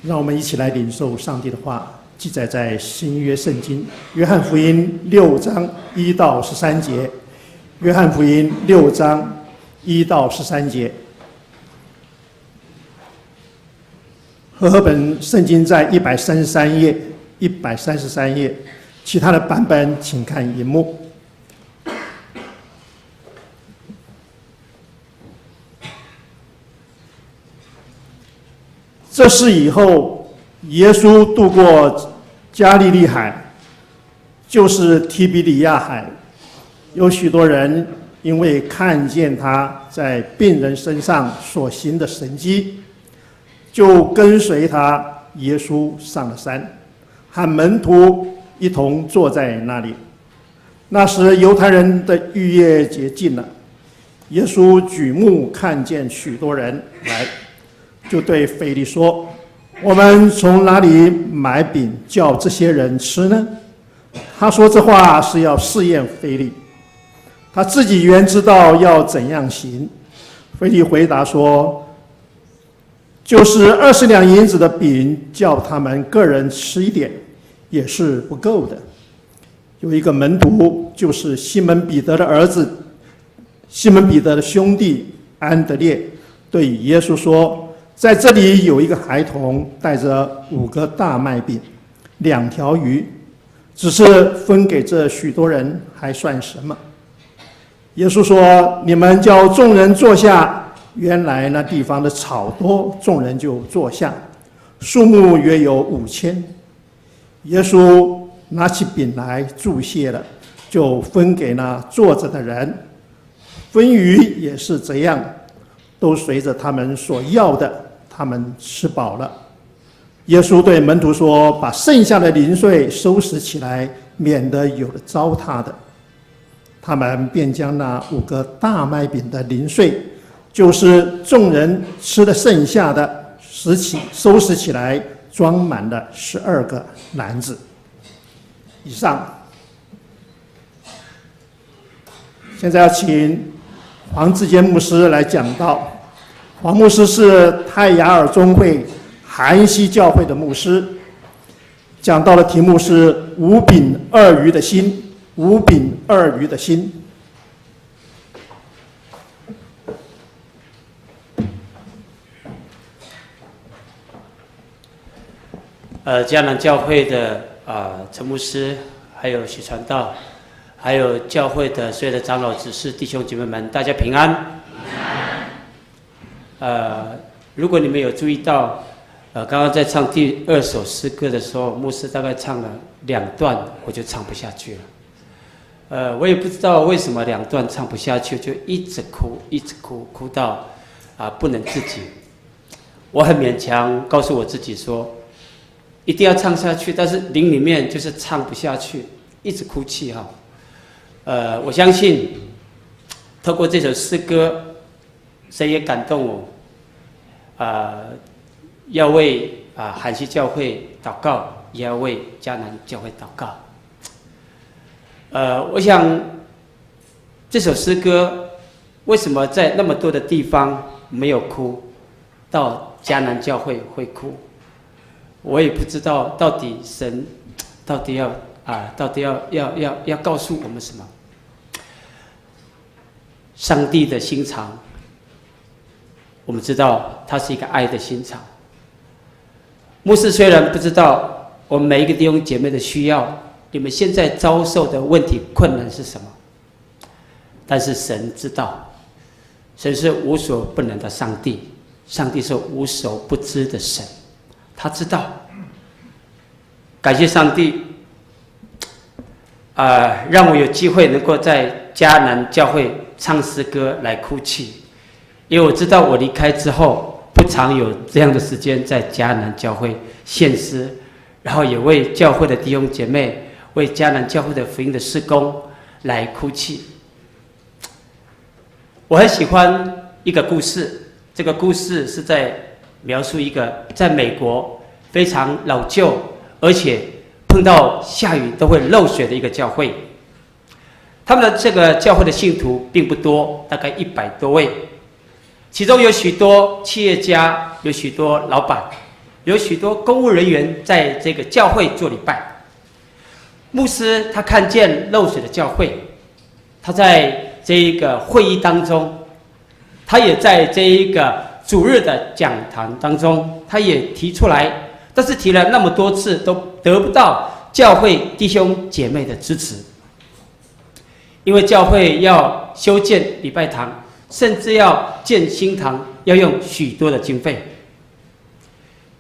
让我们一起来领受上帝的话，记载在新约圣经约翰福音6章1到13节。约翰福音6章1到13节。和合本圣经在133页，其他的版本请看荧幕。这事以后，耶稣渡过加利利海，就是提比里亚海。有许多人因为看见他在病人身上所行的神迹，就跟随他。耶稣上了山，和门徒一同坐在那里。那时犹太人的逾越节近了，耶稣举目看见许多人来，就对腓力说：“我们从哪里买饼叫这些人吃呢？”他说这话是要试验腓力，他自己原知道要怎样行。腓力回答说：“就是20两银子的饼，叫他们个人吃一点，也是不够的。”有一个门徒，就是西门彼得的儿子，西门彼得的兄弟安德烈，对耶稣说：“在这里有一个孩童，带着5个大麦饼，2条鱼，只是分给这许多人，还算什么？”耶稣说：“你们叫众人坐下。”原来那地方的草多，众人就坐下，数目约有5000。耶稣拿起饼来祝谢了，就分给那坐着的人。分鱼也是这样，都随着他们所要的，他们吃饱了。耶稣对门徒说：“把剩下的零碎收拾起来，免得有了糟蹋的。”他们便将那5个大麦饼的零碎，就是众人吃的剩下的，收拾起来，装满了12个篮子。以上。现在要请黄志坚牧师来讲道。黄牧师是泰雅尔中会韩西教会的牧师，讲道的题目是“5饼2鱼的心”。5饼2鱼的心。迦南教会的陈牧师，还有许传道，还有教会的所有的长老执事弟兄姐妹们，大家平安。如果你们有注意到，刚刚在唱第2首诗歌的时候，牧师大概唱了2段，我就唱不下去了。我也不知道为什么2段唱不下去，就一直哭，一直哭，哭到不能自己。我很勉强告诉我自己说，一定要唱下去，但是灵里面就是唱不下去，一直哭泣哈。我相信透过这首诗歌，神也感动我，要为韩西教会祷告，也要为迦南教会祷告。我想这首诗歌为什么在那么多的地方没有哭，到迦南教会会哭？我也不知道到底神到底要告诉我们什么。上帝的心肠，我们知道他是一个爱的心肠。牧师虽然不知道我们每一个弟兄姐妹的需要，你们现在遭受的问题困难是什么，但是神知道。神是无所不能的上帝，上帝是无所不知的神，他知道。感谢上帝，让我有机会能够在迦南教会唱诗歌来哭泣，因为我知道我离开之后不常有这样的时间在迦南教会献诗，然后也为教会的弟兄姐妹，为迦南教会的福音的事工来哭泣。我很喜欢一个故事，这个故事是在描述一个在美国非常老旧，而且碰到下雨都会漏水的一个教会。他们的这个教会的信徒并不多，大概100多位，其中有许多企业家，有许多老板，有许多公务人员在这个教会做礼拜。牧师他看见漏水的教会，他在这一个会议当中，他也在这一个主日的讲坛当中，他也提出来，但是提了那么多次都得不到教会弟兄姐妹的支持。因为教会要修建礼拜堂，甚至要建新堂，要用许多的经费。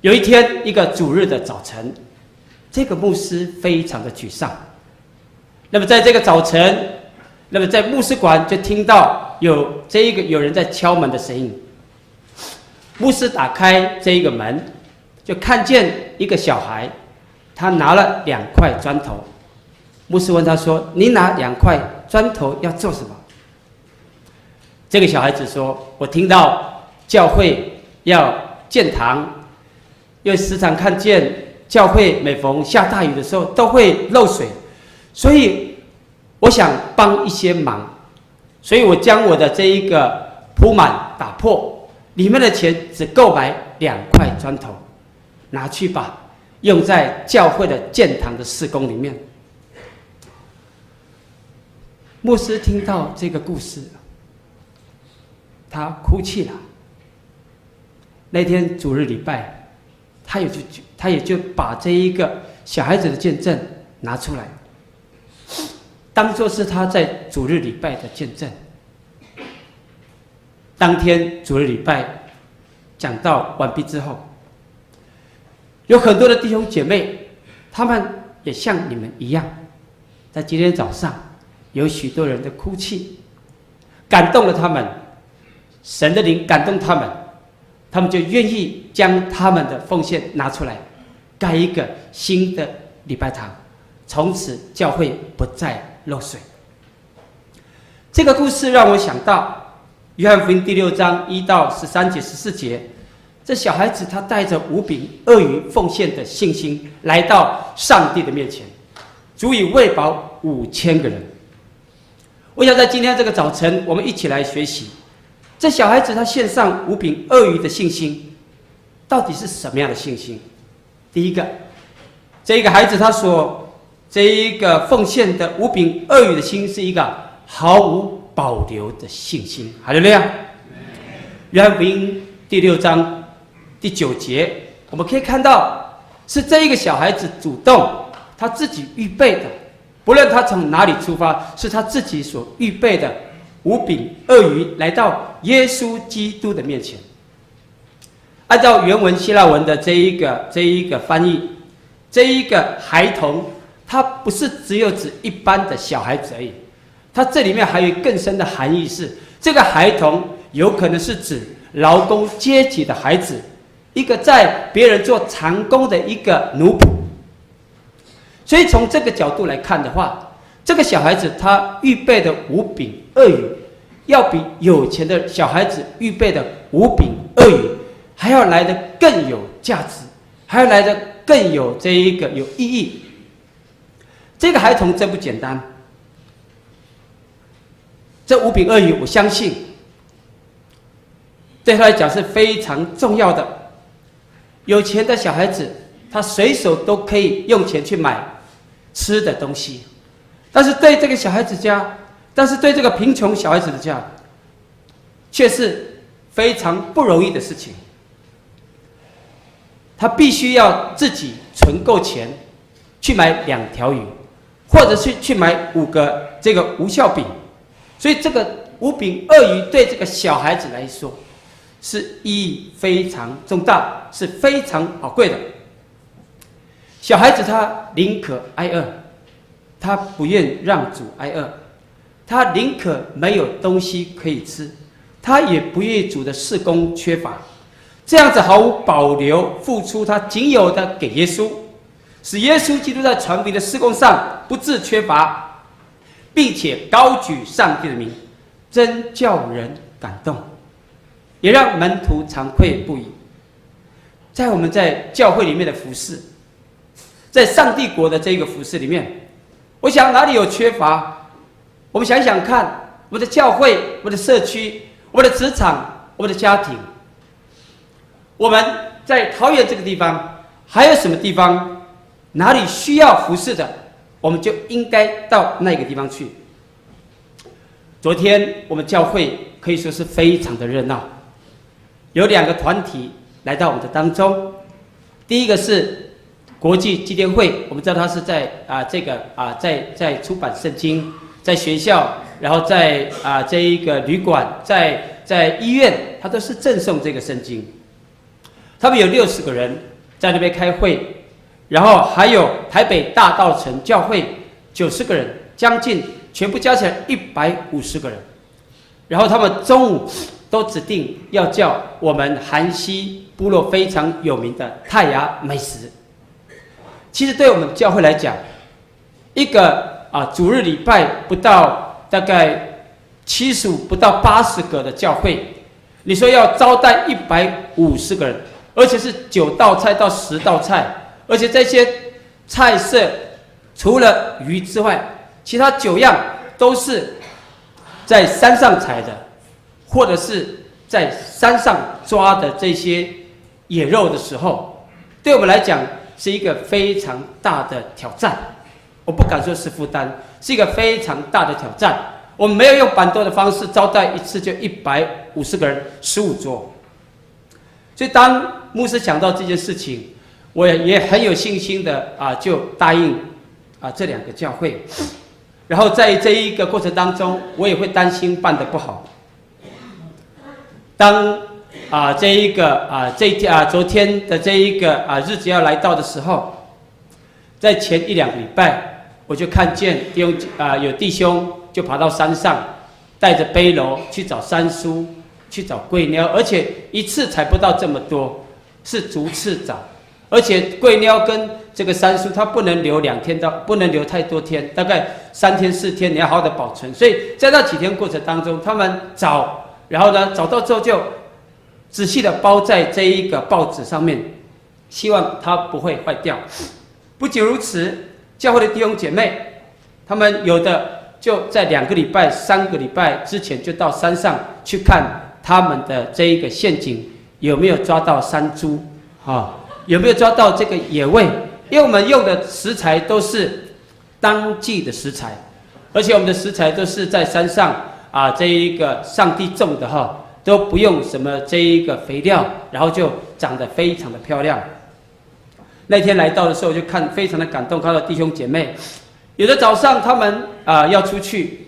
有一天，一个主日的早晨，这个牧师非常的沮丧。那么在这个早晨，那么在牧师馆就听到有人在敲门的声音。牧师打开这一个门，就看见一个小孩，他拿了2块砖头。牧师问他说：“你拿2块砖头要做什么？”这个小孩子说：“我听到教会要建堂，因为时常看见教会每逢下大雨的时候都会漏水，所以我想帮一些忙，所以我将我的这一个铺满打破，里面的钱只够买2块砖头，拿去吧，用在教会的建堂的事工里面。”牧师听到这个故事，他哭泣了。那天主日礼拜，他也就把这一个小孩子的见证拿出来，当作是他在主日礼拜的见证。当天主日礼拜讲道完毕之后，有很多的弟兄姐妹，他们也像你们一样，在今天早上有许多人的哭泣，感动了他们，神的灵感动他们，他们就愿意将他们的奉献拿出来，盖一个新的礼拜堂，从此教会不再漏水。这个故事让我想到约翰福音第6章1到13节、14节，这小孩子他带着5饼2鱼奉献的信心来到上帝的面前，足以喂饱5000个人。我想在今天这个早晨，我们一起来学习这小孩子他献上5饼2鱼的信心到底是什么样的信心。第一个，这一个孩子他所这一个奉献的5饼2鱼的心是一个毫无保留的信心。哈利路亚。约翰福音第6章第9节，我们可以看到是这一个小孩子主动他自己预备的，不论他从哪里出发，是他自己所预备的5饼2鱼来到耶稣基督的面前。按照原文希腊文的这一个翻译，这一个孩童他不是只有指一般的小孩子而已，他这里面还有更深的含义是，这个孩童有可能是指劳工阶级的孩子，一个在别人做长工的一个奴仆。所以从这个角度来看的话，这个小孩子他预备的5饼2鱼，要比有钱的小孩子预备的5饼2鱼还要来得更有价值，还要来得更有这一个有意义。这个孩童真不简单，这5饼2鱼，我相信对他来讲是非常重要的。有钱的小孩子，他随手都可以用钱去买吃的东西，但是对这个小孩子家，对这个贫穷小孩子的家，却是非常不容易的事情。他必须要自己存够钱，去买2条鱼，或者是去买5个这个无酵饼。所以这个5饼2鱼对这个小孩子来说，是意义非常重大，是非常宝贵的。小孩子他宁可挨饿，他不愿让主挨饿，他宁可没有东西可以吃，他也不愿意主的事工缺乏。这样子毫无保留付出他仅有的给耶稣，使耶稣基督在传福音的事工上不致缺乏，并且高举上帝的名，真叫人感动，也让门徒惭愧不已。在我们在教会里面的服事，在上帝国的这个服事里面，我想哪里有缺乏，我们想想看，我们的教会、我们的社区、我们的职场、我们的家庭，我们在桃园这个地方，还有什么地方，哪里需要服侍的，我们就应该到那个地方去。昨天我们教会可以说是非常的热闹，有2个团体来到我们的当中。第一个是国际基甸会，我们知道它是在在出版圣经，在学校，然后在这一个旅馆，在医院，它都是赠送这个圣经。他们有60个人在那边开会，然后还有台北大道城教会90个人，将近全部加起来150个人。然后他们中午都指定要叫我们韩西部落非常有名的泰雅美食。其实对我们教会来讲，一个主日礼拜不到大概75不到80个的教会，你说要招待150个人，而且是9道菜到10道菜，而且这些菜色除了鱼之外，其他9样都是在山上采的，或者是在山上抓的这些野肉的时候，对我们来讲是一个非常大的挑战。我不敢说是负担，是一个非常大的挑战。我们没有用板凳的方式招待一次就150个人15桌。所以当牧师想到这件事情，我也很有信心的就答应这2个教会。然后在这一个过程当中，我也会担心办得不好。当昨天的这一个日子要来到的时候，在前1-2个礼拜，我就看见有弟兄就爬到山上，带着背篓去找山猪，去找桂鸟，而且一次采不到这么多，是逐次找。而且桂鸟跟这个山猪，它不能留2天不能留太多天，大概3天4天，你要好好的保存。所以在那几天过程当中，他们找，然后呢找到之后就仔细的包在这一个报纸上面，希望它不会坏掉。不仅如此，教会的弟兄姐妹，他们有的就在2个礼拜、3个礼拜之前就到山上去看他们的这一个陷阱有没有抓到山猪有没有抓到这个野味？因为我们用的食材都是当季的食材，而且我们的食材都是在山上这一个上帝种的都不用什么这一个肥料，然后就长得非常的漂亮。那天来到的时候，就非常的感动，看到弟兄姐妹，有的早上他们要出去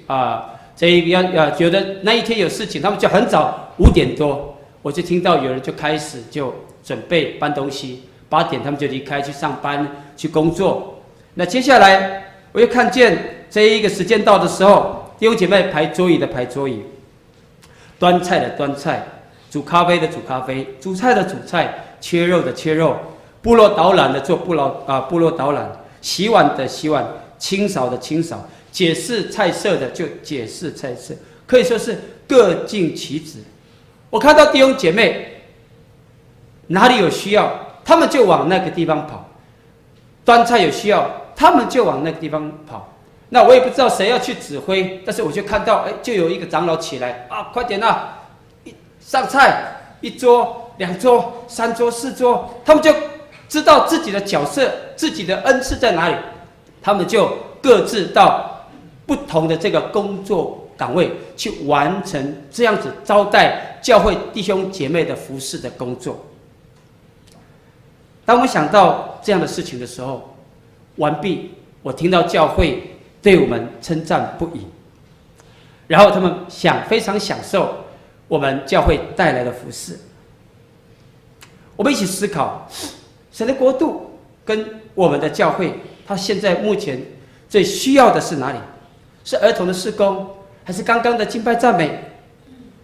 这一个有的那一天有事情，他们就很早5点多，我就听到有人就开始就准备搬东西，8点他们就离开去上班去工作。那接下来我又看见这一个时间到的时候，弟兄姐妹排桌椅的排桌椅，端菜的端菜，煮咖啡的煮咖啡，煮菜的煮菜，切肉的切肉，部落导览的做部落导览，洗碗的洗碗，清扫的清扫，解释菜色的就解释菜色，可以说是各尽其职。我看到弟兄姐妹哪里有需要，他们就往那个地方跑；端菜有需要，他们就往那个地方跑。那我也不知道谁要去指挥，但是我就看到，就有一个长老起来快点上菜，1桌、2桌、3桌、4桌，他们就知道自己的角色、自己的恩赐在哪里，他们就各自到不同的这个工作岗位去完成这样子招待教会弟兄姐妹的服事的工作。当我想到这样的事情的时候，完毕，我听到教会对我们称赞不已，然后他们非常享受我们教会带来的服事。我们一起思考，神的国度跟我们的教会，它现在目前最需要的是哪里？是儿童的事工，还是刚刚的敬拜赞美，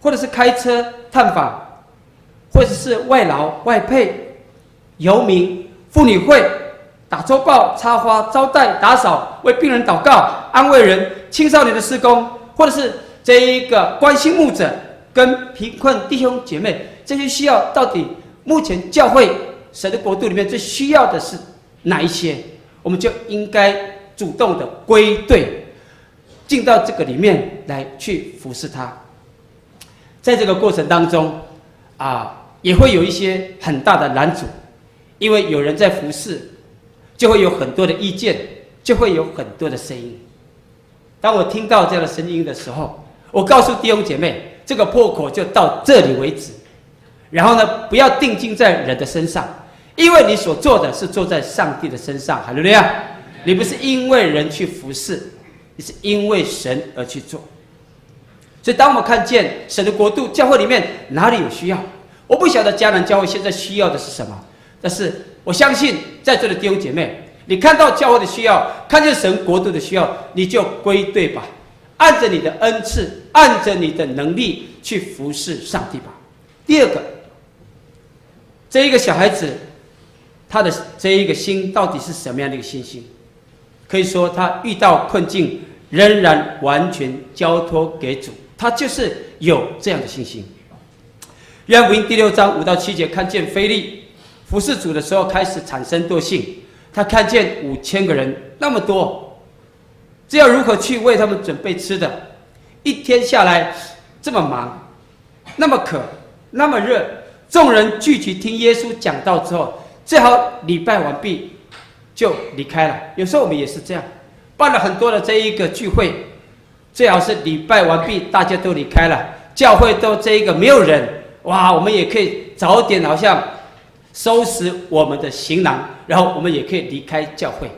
或者是开车探访，或者是外劳外配、游民、妇女会、打周报、插花、招待、打扫、为病人祷告、安慰人、青少年的事工，或者是这一个关心牧者跟贫困弟兄姐妹，这些需要到底目前教会神的国度里面最需要的是哪一些？我们就应该主动的归队，进到这个里面来去服侍他。在这个过程当中也会有一些很大的拦阻，因为有人在服侍，就会有很多的意见，就会有很多的声音。当我听到这样的声音的时候，我告诉弟兄姐妹，这个破口就到这里为止。然后呢，不要定睛在人的身上，因为你所做的是坐在上帝的身上。哈利路亚！你不是因为人去服侍，你是因为神而去做。所以当我们看见神的国度，教会里面哪里有需要，我不晓得迦南教会现在需要的是什么，但是我相信在座的弟兄姐妹，你看到教会的需要，看见神国度的需要，你就归队吧，按着你的恩赐，按着你的能力去服侍上帝吧。第二个，这一个小孩子，他的这一个心到底是什么样的一个信心？可以说他遇到困境，仍然完全交托给主，他就是有这样的信心。约翰福音第6章5到7节，看见腓利服侍主的时候开始产生惰性，他看见5000个人那么多，这要如何去为他们准备吃的？一天下来这么忙，那么渴，那么热，众人聚集听耶稣讲道之后，最好礼拜完毕就离开了。有时候我们也是这样，办了很多的这一个聚会，最好是礼拜完毕大家都离开了，教会都这一个没有人，哇，我们也可以早点好像收拾我们的行囊，然后我们也可以离开教会。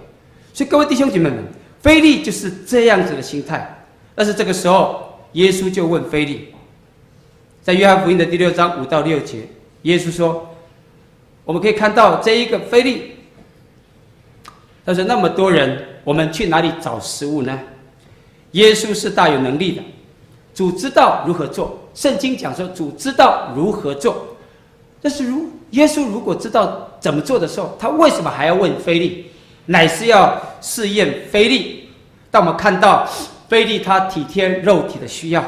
所以各位弟兄姐妹们，腓利就是这样子的心态。但是这个时候耶稣就问腓利，在约翰福音的第6章5到6节，耶稣说，我们可以看到这一个腓利，他说那么多人，我们去哪里找食物呢？耶稣是大有能力的，主知道如何做。圣经讲说主知道如何做，但是耶稣如果知道怎么做的时候，他为什么还要问腓利？乃是要试验腓利。当我们看到腓利他体贴肉体的需要，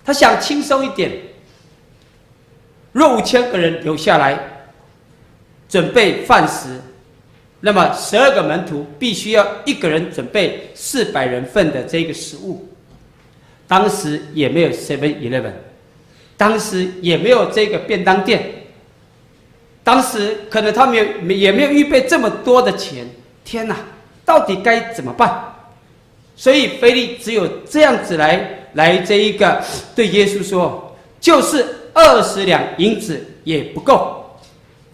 他想轻松一点，若5000个人留下来准备饭食，那么12个门徒必须要1个人准备400人份的这个食物。当时也没有 7-Eleven， 当时也没有这个便当店，当时可能他们也没有预备这么多的钱。天哪，到底该怎么办？所以腓利只有这样子来这一个对耶稣说，就是20两银子也不够，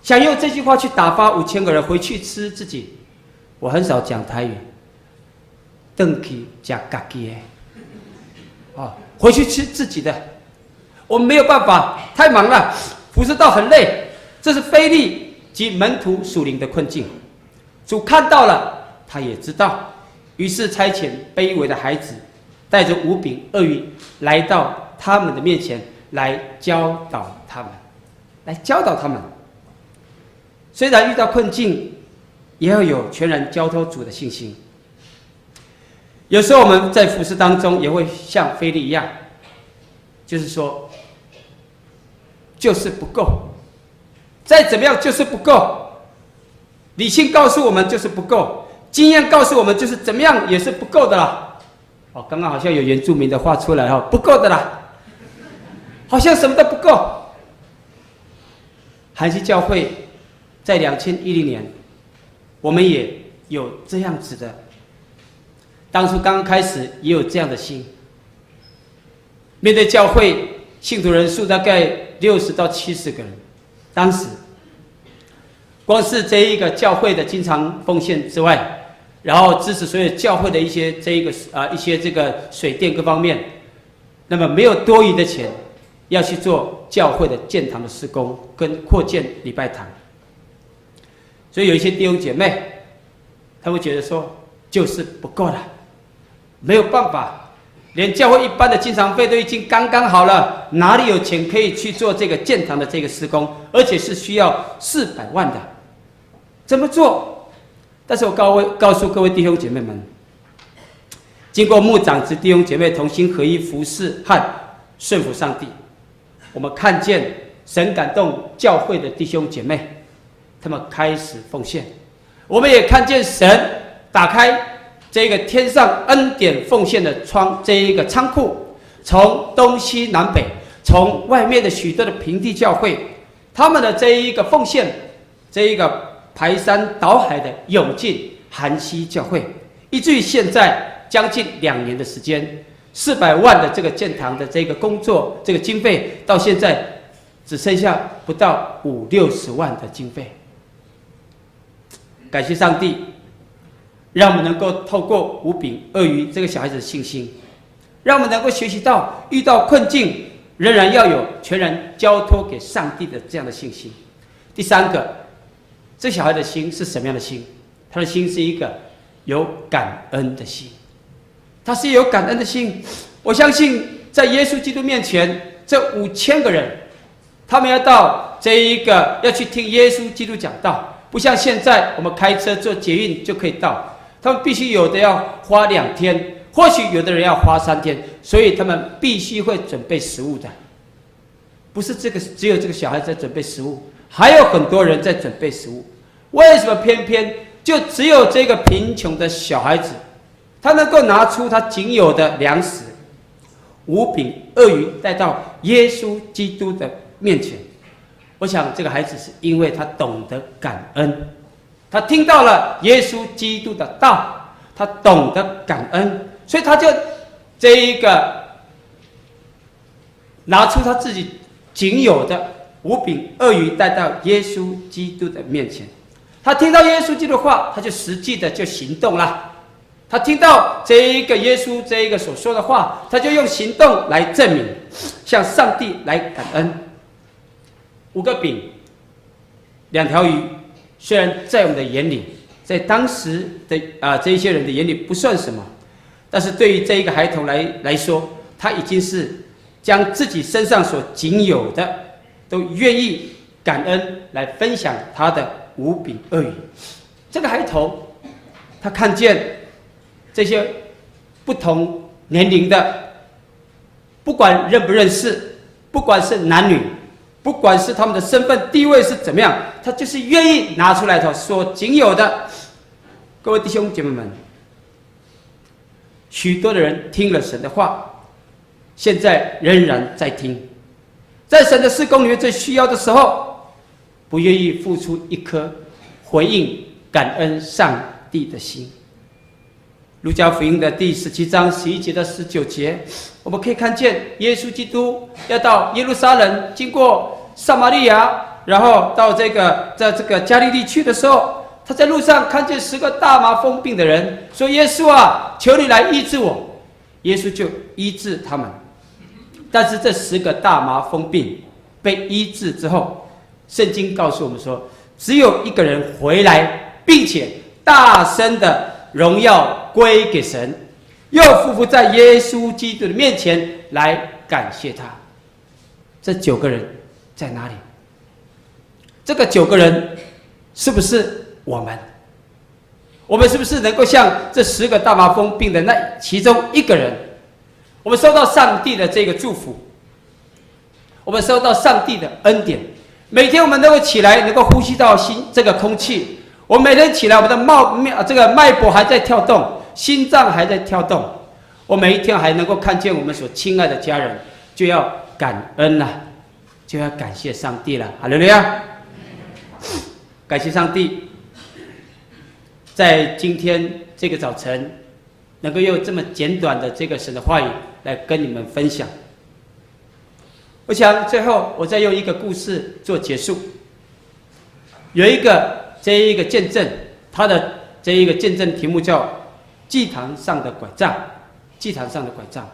想用这句话去打发5000个人回去吃自己。我很少讲台语，回去吃自己的，回去吃自己的。我们没有办法，太忙了，服侍到很累。这是腓利及门徒属灵的困境。主看到了，他也知道，于是差遣卑微的孩子带着5饼2鱼来到他们的面前，来教导他们。虽然遇到困境，也要有全然交托主的信心。有时候我们在服事当中也会像腓利一样，就是说就是不够，再怎么样就是不够，理性告诉我们就是不够，经验告诉我们就是怎么样也是不够的啦。刚刚好像有原住民的话出来，不够的啦，好像什么都不够。韩西教会在2010年，我们也有这样子的，当初刚刚开始也有这样的心。面对教会信徒人数大概60到70个人，当时光是这一个教会的经常奉献之外，然后支持所有教会的一些这个水电各方面，那么没有多余的钱要去做教会的建堂的施工跟扩建礼拜堂。所以有一些弟兄姐妹，他会觉得说就是不够了，没有办法，连教会一般的经常费都已经刚刚好了，哪里有钱可以去做这个建堂的这个施工，而且是需要400万的，怎么做？但是我告诉各位弟兄姐妹们，经过牧长及弟兄姐妹同心合一服事和顺服上帝，我们看见神感动教会的弟兄姐妹，他们开始奉献。我们也看见神打开这个天上恩典奉献的这一个仓库，从东西南北，从外面的许多的平地教会，他们的这一个奉献，这一个排山倒海的涌进韩西教会，以至于现在将近2年的时间，400万的这个建堂的这个工作这个经费，到现在只剩下不到50-60万的经费。感谢上帝，让我们能够透过5饼2鱼这个小孩子的信心，让我们能够学习到遇到困境仍然要有全然交托给上帝的这样的信心。第3个，这小孩的心是什么样的心？他的心是一个有感恩的心，他是有感恩的心。我相信在耶稣基督面前，这5000个人，他们要到这一个要去听耶稣基督讲道，不像现在我们开车坐捷运就可以到，他们必须有的要花2天，或许有的人要花3天，所以他们必须会准备食物的。不是只有这个小孩在准备食物，还有很多人在准备食物。为什么偏偏就只有这个贫穷的小孩子，他能够拿出他仅有的粮食5饼2鱼带到耶稣基督的面前？我想这个孩子是因为他懂得感恩，他听到了耶稣基督的道，他懂得感恩，所以他就这一个拿出他自己仅有的5饼2鱼带到耶稣基督的面前。他听到耶稣基督的话，他就实际的就行动了。他听到这一个耶稣这一个所说的话，他就用行动来证明，向上帝来感恩。5个饼2条鱼，虽然在我们的眼里，在当时的这一些人的眼里不算什么，但是对于这一个孩童来说，他已经是将自己身上所仅有的都愿意感恩来分享他的5饼2鱼。这个孩童他看见这些不同年龄的，不管认不认识，不管是男女，不管是他们的身份地位是怎么样，他就是愿意拿出来他所仅有的。各位弟兄姐妹们，许多的人听了神的话，现在仍然在听，在神的事工里面最需要的时候，不愿意付出一颗回应感恩上帝的心。路加福音的第17章11节到19节，我们可以看见耶稣基督要到耶路撒冷，经过撒玛利亚，然后到在这个加利利去的时候，他在路上看见10个大麻风病的人，说：“耶稣啊，求你来医治我。”耶稣就医治他们。但是这10个大麻风病被医治之后，圣经告诉我们说，只有1个人回来，并且大声的荣耀归给神，又匍匐在耶稣基督的面前来感谢他。这9个人在哪里？这个9个人是不是我们？我们是不是能够像这10个大麻风病的那其中1个人？我们收到上帝的这个祝福，我们收到上帝的恩典。每天我们能够起来，能够呼吸到这个空气。我们每天起来，我们的这个脉搏还在跳动，心脏还在跳动。我每一天还能够看见我们所亲爱的家人，就要感恩了，就要感谢上帝了。哈利路亚！感谢上帝，在今天这个早晨，能够用这么简短的这个神的话语来跟你们分享。我想最后我再用一个故事做结束。有这一个见证，他的这一个见证题目叫祭坛上的拐杖。祭坛上的拐杖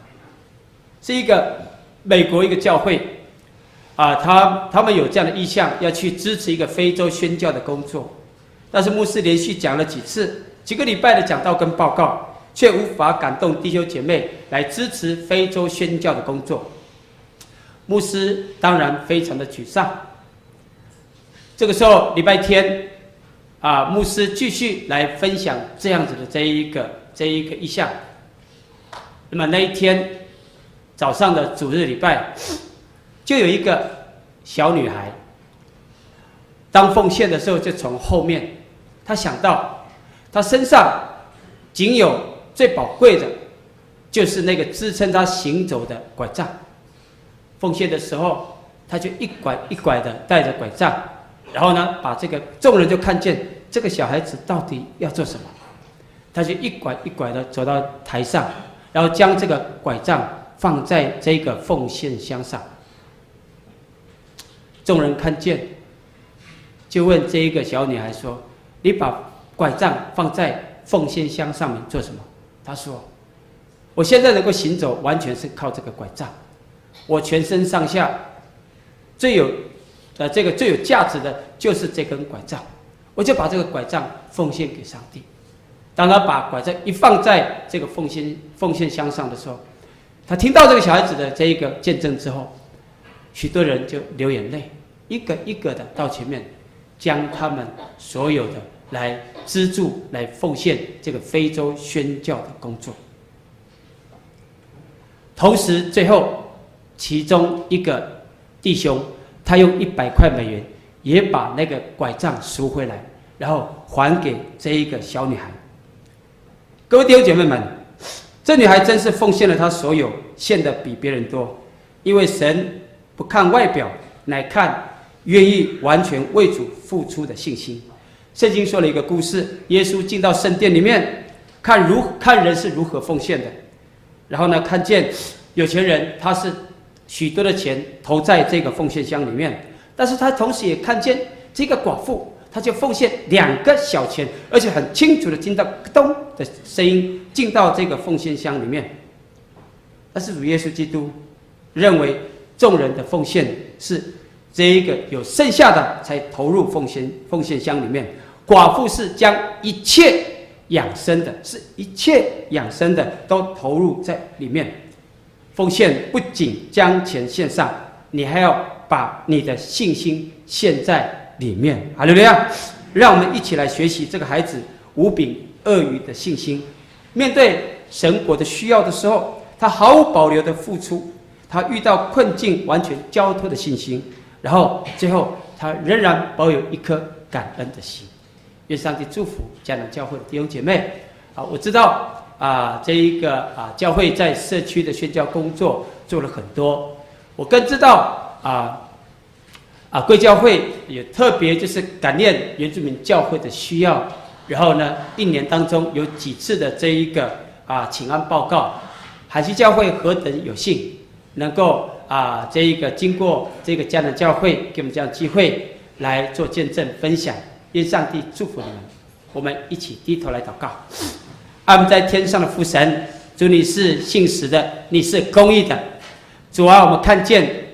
是一个美国一个教会他们有这样的意向，要去支持一个非洲宣教的工作，但是牧师连续讲了几个礼拜的讲道跟报告，却无法感动弟兄姐妹来支持非洲宣教的工作。牧师当然非常的沮丧。这个时候礼拜天牧师继续来分享这样子的这一个意向。那么那一天早上的主日礼拜，就有一个小女孩，当奉献的时候，就从后面，她想到她身上仅有最宝贵的，就是那个支撑她行走的拐杖。奉献的时候，他就一拐一拐的带着拐杖，然后呢，把这个众人就看见这个小孩子到底要做什么，他就一拐一拐的走到台上，然后将这个拐杖放在这个奉献箱上。众人看见，就问这一个小女孩说：“你把拐杖放在奉献箱上面做什么？”她说：“我现在能够行走，完全是靠这个拐杖。我全身上下最有价值的就是这根拐杖，我就把这个拐杖奉献给上帝。”当他把拐杖一放在这个奉献箱上的时候，他听到这个小孩子的这一个见证之后，许多人就流眼泪，一个一个的到前面，将他们所有的来资助、来奉献这个非洲宣教的工作。同时，最后其中一个弟兄，他用100块美元也把那个拐杖赎回来，然后还给这一个小女孩。各位弟兄姐妹们，这女孩真是奉献了她所有，献的比别人多。因为神不看外表，乃看愿意完全为主付出的信心。圣经说了一个故事，耶稣进到圣殿里面，看人是如何奉献的。然后呢，看见有钱人他是许多的钱投在这个奉献箱里面，但是他同时也看见这个寡妇，他就奉献2个小钱，而且很清楚的听到咚的声音进到这个奉献箱里面。但是主耶稣基督认为众人的奉献是这一个有剩下的才投入奉献箱里面，寡妇是将一切养生的都投入在里面。奉献不仅将钱献上，你还要把你的信心献在里面。哈利路亚！让我们一起来学习这个孩子5饼2鱼的信心。面对神国的需要的时候，他毫无保留的付出，他遇到困境完全交托的信心，然后最后他仍然保有一颗感恩的心。愿上帝祝福迦南教会的弟兄姐妹。我知道这一个教会在社区的宣教工作做了很多，我更知道贵教会也特别就是感念原住民教会的需要，然后呢，1年当中有几次的这一个请安报告。海西教会何等有幸能够这一个经过这个迦南教会给我们这样的机会来做见证分享。愿上帝祝福你们。我们一起低头来祷告。我们在天上的父神，主你是信实的，你是公义的。主啊，我们看见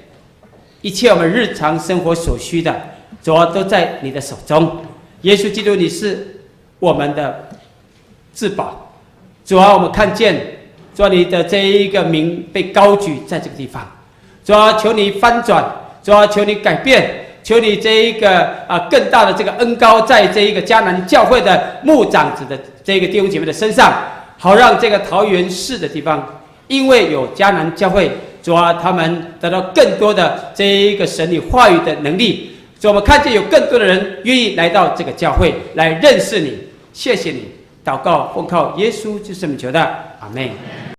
一切我们日常生活所需的，主啊，都在你的手中。耶稣基督，你是我们的至宝。主啊，我们看见主啊，你的这一个名被高举在这个地方。主啊，求你翻转，主啊，求你改变，求你这一个更大的这个恩膏在这一个迦南教会的牧长子的这个弟兄姐妹的身上，好让这个桃园市的地方，因为有迦南教会，主啊，他们得到更多的这一个神你话语的能力。主啊，我们看见有更多的人愿意来到这个教会来认识你。谢谢你，祷告奉靠耶稣之圣名求的，阿们。